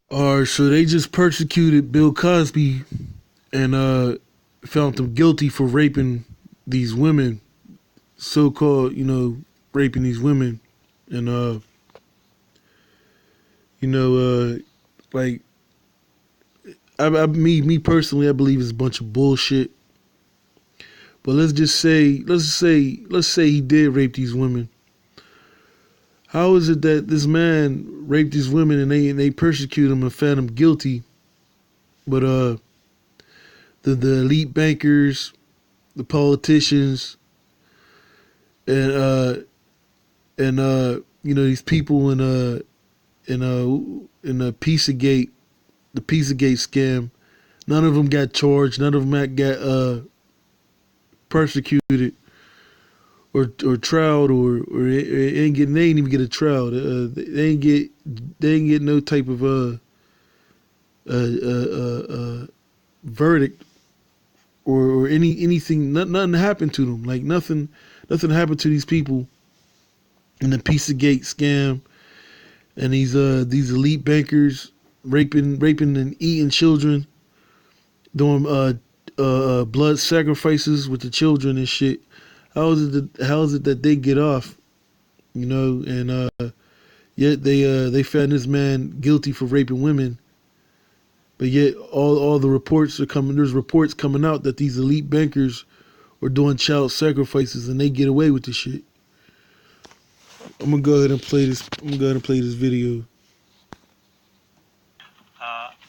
All right, so they just persecuted Bill Cosby and found him guilty for raping these women, so-called, raping these women, and you know, like me personally, I believe it's a bunch of bullshit. But let's say he did rape these women. How is it that this man raped these women and they persecuted him and found him guilty, but the elite bankers, the politicians, and these people in a Pizzagate, the Pizzagate scam, none of them got charged. None of them got persecuted or trialed or they ain't even get a trial. They ain't get no type of verdict or anything. Nothing happened to them. Like nothing happened to these people in the Pizzagate scam and these elite bankers raping and eating children, doing blood sacrifices with the children and shit. How is it that they get off, and yet they found this man guilty for raping women, but yet all the reports are coming. There's reports coming out that these elite bankers are doing child sacrifices and they get away with this shit. I'm gonna go ahead and play this. I'm gonna go ahead and play this video.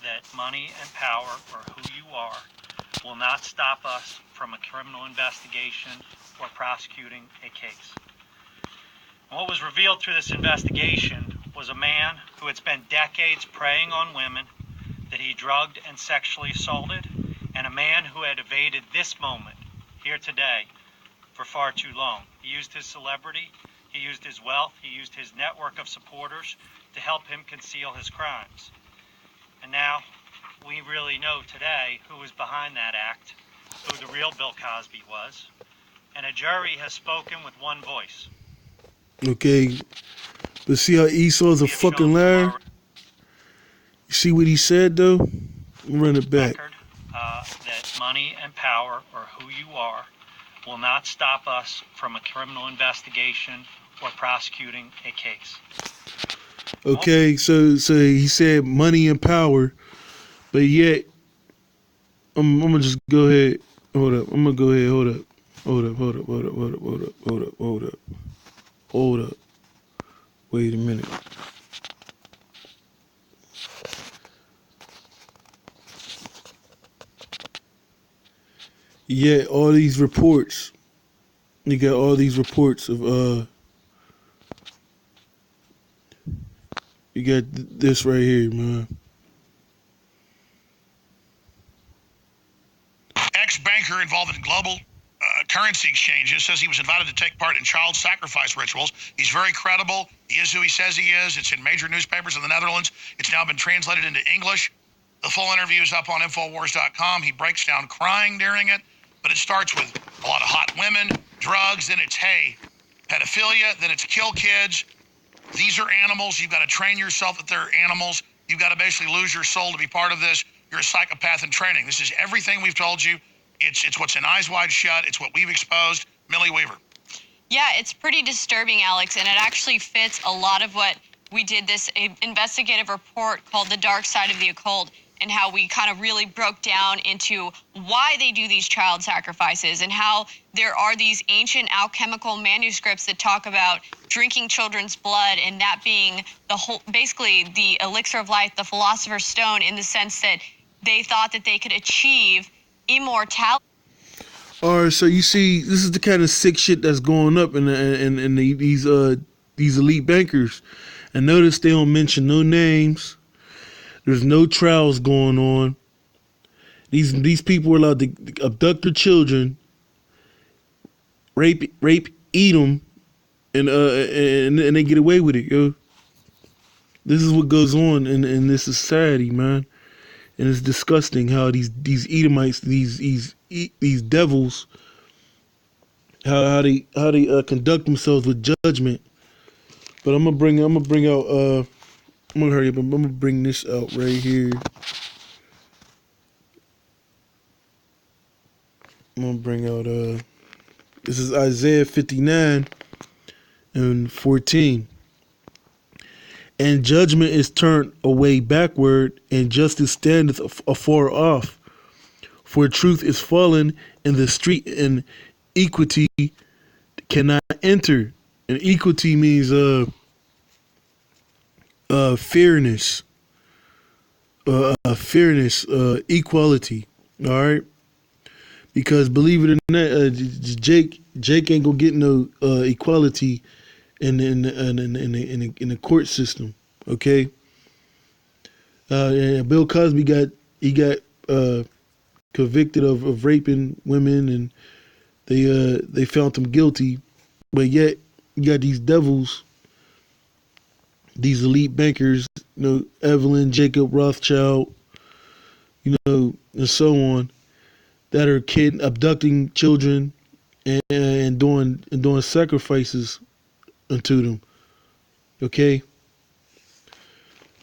That money and power, or who you are, will not stop us from a criminal investigation or prosecuting a case. And what was revealed through this investigation was a man who had spent decades preying on women that he drugged and sexually assaulted, and a man who had evaded this moment here today for far too long. He used his celebrity, he used his wealth, he used his network of supporters to help him conceal his crimes. And now we really know today who was behind that act, who the real Bill Cosby was, and a jury has spoken with one voice. Okay, let's see how Esau's a fucking liar. You see what he said though? Run it back. That money and power, or who you are, will not stop us from a criminal investigation or prosecuting a case. Okay, so he said money and power, but yet I'm gonna just go ahead. Hold up. I'm gonna go ahead. Hold up. Hold up. Hold up. Hold up. Hold up. Hold up. Hold up. Hold up. Hold up. Wait a minute. Yeah, all these reports. You got all these reports of You got this right here, man. Ex-banker involved in global currency exchanges says he was invited to take part in child sacrifice rituals. He's very credible. He is who he says he is. It's in major newspapers in the Netherlands. It's now been translated into English. The full interview is up on Infowars.com. He breaks down crying during it, but it starts with a lot of hot women, drugs, then it's, hey, pedophilia, then it's kill kids. These are animals. You've got to train yourself that they're animals. You've got to basically lose your soul to be part of this. You're a psychopath in training. This is everything we've told you. It's what's in Eyes Wide Shut. It's what we've exposed. Millie Weaver. Yeah, it's pretty disturbing, Alex, and it actually fits a lot of what we did, this investigative report called The Dark Side of the Occult, and how we kind of really broke down into why they do these child sacrifices and how there are these ancient alchemical manuscripts that talk about drinking children's blood and that being the whole, basically the elixir of life, the philosopher's stone, in the sense that they thought that they could achieve immortality. All right, so you see, this is the kind of sick shit that's going up in these elite bankers, and notice they don't mention no names. There's no trials going on. These people are allowed to abduct their children, rape, eat them, and they get away with it, yo. This is what goes on in this society, man, and it's disgusting how these Edomites, these devils, how they conduct themselves with judgment. But I'm gonna bring out I'm gonna hurry up. I'm gonna bring this out right here. I'm gonna bring out this is Isaiah 59 and 14. And judgment is turned away backward, and justice standeth afar off. For truth is fallen in the street, and equity cannot enter. And equity means fairness, equality. All right, because believe it or not, Jake ain't gonna get no equality in the court system. Okay, and Bill Cosby got convicted of raping women, and they found him guilty, but yet you got these devils, these elite bankers, Evelyn, Jacob Rothschild, and so on, that are abducting children and doing sacrifices unto them. Okay,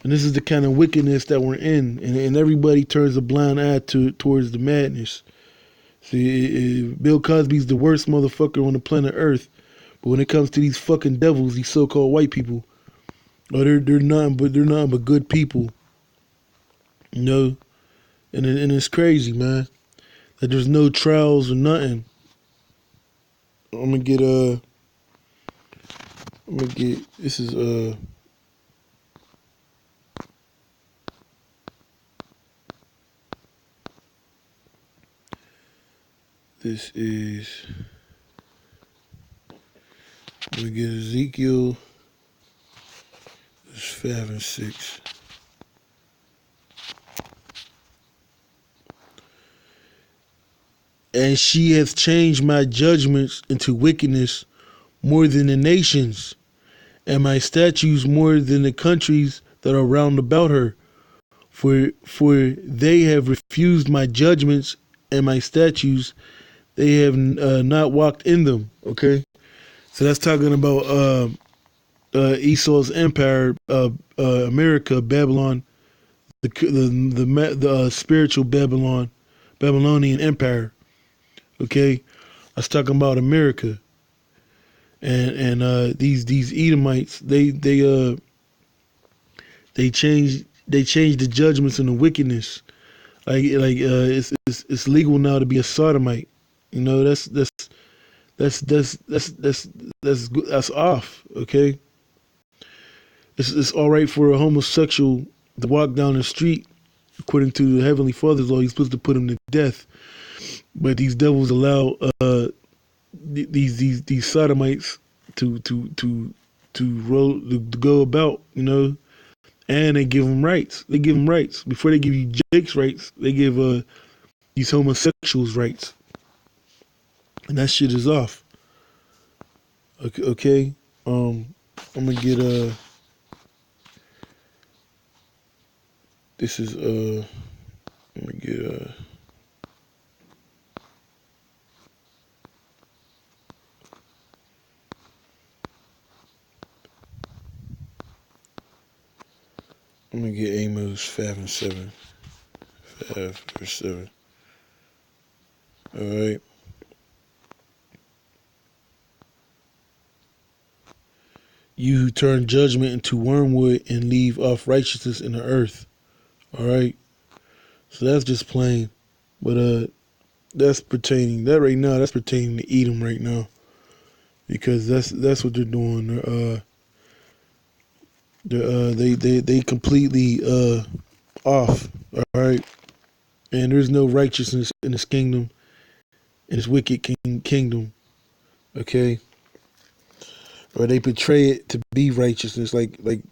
and this is the kind of wickedness that we're in, and everybody turns a blind eye towards the madness. See, Bill Cosby's the worst motherfucker on the planet Earth, but when it comes to these fucking devils, these so-called white people, they're nothing but good people, and it's crazy, man, that there's no trials or nothing. I'm gonna get this is this is I'm gonna get Ezekiel 5 and 6. And she hath changed my judgments into wickedness more than the nations, and my statutes more than the countries that are round about her. For they have refused my judgments and my statutes; they have not walked in them. Okay, so that's talking about Esau's empire, America, Babylon, the spiritual Babylonian empire. Okay, I was talking about America, and these Edomites, they changed the judgments and the wickedness. It's legal now to be a sodomite. That's off. Okay, it's all right for a homosexual to walk down the street. According to the Heavenly Father's law, he's supposed to put him to death. But these devils allow these sodomites to go about, and they give them rights. They give them rights before they give you Jake's rights. They give these homosexuals rights, and that shit is off. Okay. I'm gonna get this is I'm gonna get I'm gonna get Amos 5 and 7. 5 verse 7. Alright. You who turn judgment into wormwood and leave off righteousness in the earth. Alright. So that's just plain. But that's pertaining to Edom right now. Because that's what they're doing. They completely off. Alright. And there's no righteousness in this kingdom, in this wicked kingdom. Okay. Or they portray it to be righteousness, like they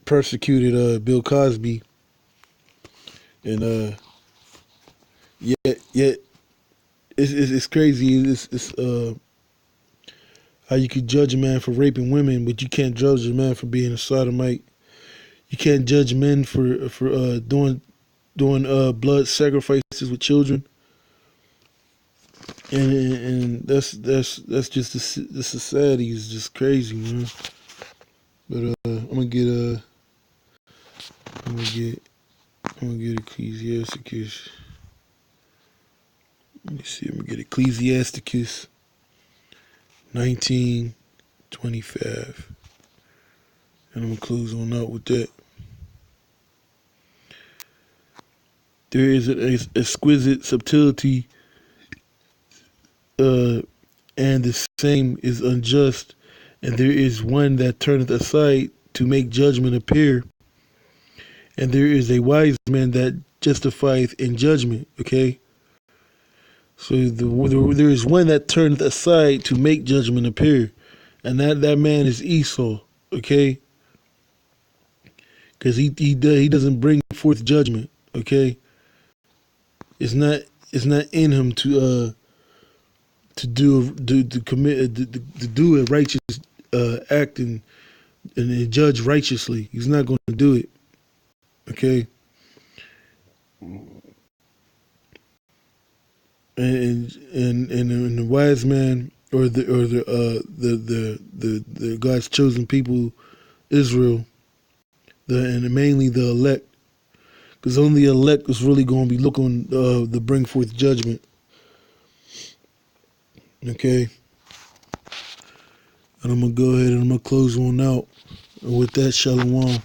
persecuted Bill Cosby, and yet it's crazy. It's how you could judge a man for raping women, but you can't judge a man for being a sodomite. You can't judge men for doing blood sacrifices with children. And that's just the society is just crazy, man. But I'm gonna get Ecclesiasticus. Let me see. I'm gonna get Ecclesiasticus 19:25, and I'm gonna close on out with that. There is an exquisite subtlety, and the same is unjust, and there is one that turneth aside to make judgment appear, and there is a wise man that justifieth in judgment. Okay, so there is one that turneth aside to make judgment appear, and that man is Esau. Okay, because he doesn't bring forth judgment. Okay, it's not in him to do a righteous act and judge righteously. He's not going to do it. Okay, and the wise man, or the God's chosen people, Israel, and mainly the elect, because only the elect is really going to be looking to bring forth judgment. Okay, and I'm gonna go ahead and I'm gonna close on out. And with that, shalom.